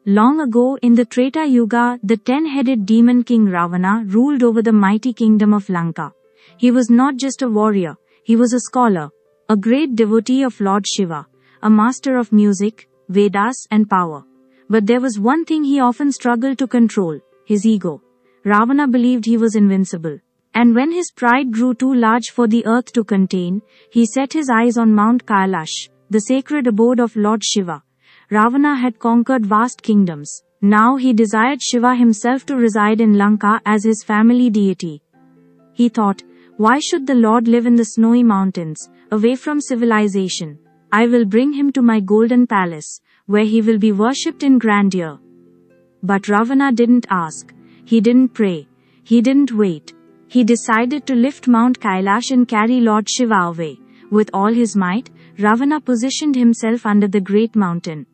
Long ago in the Treta Yuga, the 10-headed demon king Ravana ruled over the mighty kingdom of Lanka. He was not just a warrior, he was a scholar, a great devotee of Lord Shiva, a master of music, Vedas and power. But there was one thing he often struggled to control, his ego. Ravana believed he was invincible. And when his pride grew too large for the earth to contain, he set his eyes on Mount Kailash, the sacred abode of Lord Shiva. Ravana had conquered vast kingdoms. Now he desired Shiva himself to reside in Lanka as his family deity. He thought, why should the Lord live in the snowy mountains, away from civilization? I will bring him to my golden palace, where he will be worshipped in grandeur. But Ravana didn't ask. He didn't pray. He didn't wait. He decided to lift Mount Kailash and carry Lord Shiva away. With all his might, Ravana positioned himself under the great mountain.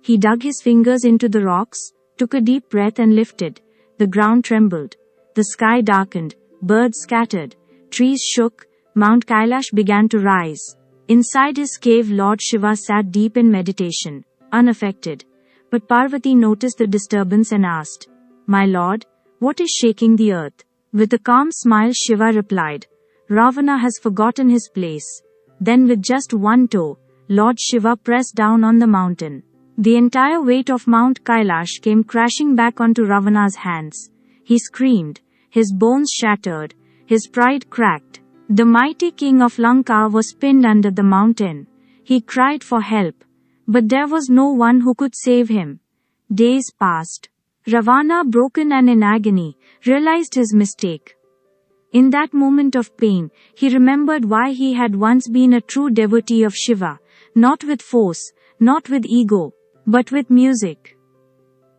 He dug his fingers into the rocks, took a deep breath and lifted. The ground trembled. The sky darkened. Birds scattered. Trees shook. Mount Kailash began to rise. Inside his cave, Lord Shiva sat deep in meditation, unaffected. But Parvati noticed the disturbance and asked, "My lord, what is shaking the earth?" With a calm smile, Shiva replied, "Ravana has forgotten his place." Then with just one toe, Lord Shiva pressed down on the mountain. The entire weight of Mount Kailash came crashing back onto Ravana's hands. He screamed. His bones shattered. His pride cracked. The mighty king of Lanka was pinned under the mountain. He cried for help. But there was no one who could save him. Days passed. Ravana, broken and in agony, realized his mistake. In that moment of pain, he remembered why he had once been a true devotee of Shiva, not with force, not with ego, but with music.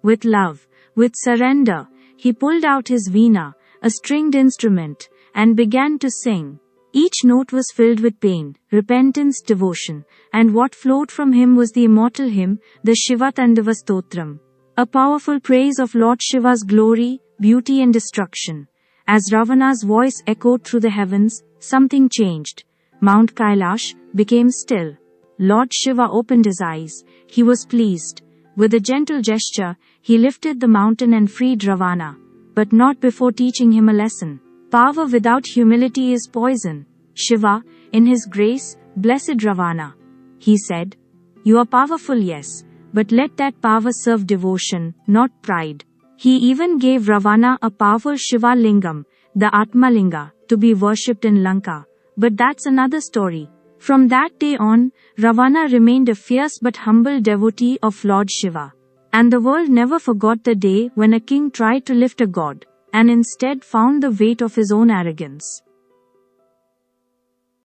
With love, with surrender, he pulled out his veena, a stringed instrument, and began to sing. Each note was filled with pain, repentance, devotion, and what flowed from him was the immortal hymn, the Shiva Tandava Stotram, a powerful praise of Lord Shiva's glory, beauty and destruction. As Ravana's voice echoed through the heavens, something changed. Mount Kailash became still. Lord Shiva opened his eyes. He was pleased. With a gentle gesture, he lifted the mountain and freed Ravana, but not before teaching him a lesson. Power without humility is poison. Shiva, in his grace, blessed Ravana. He said, "You are powerful, yes, but let that power serve devotion, not pride." He even gave Ravana a powerful Shiva Lingam, the Atma Linga, to be worshipped in Lanka. But that's another story. From that day on, Ravana remained a fierce but humble devotee of Lord Shiva. And the world never forgot the day when a king tried to lift a god, and instead found the weight of his own arrogance.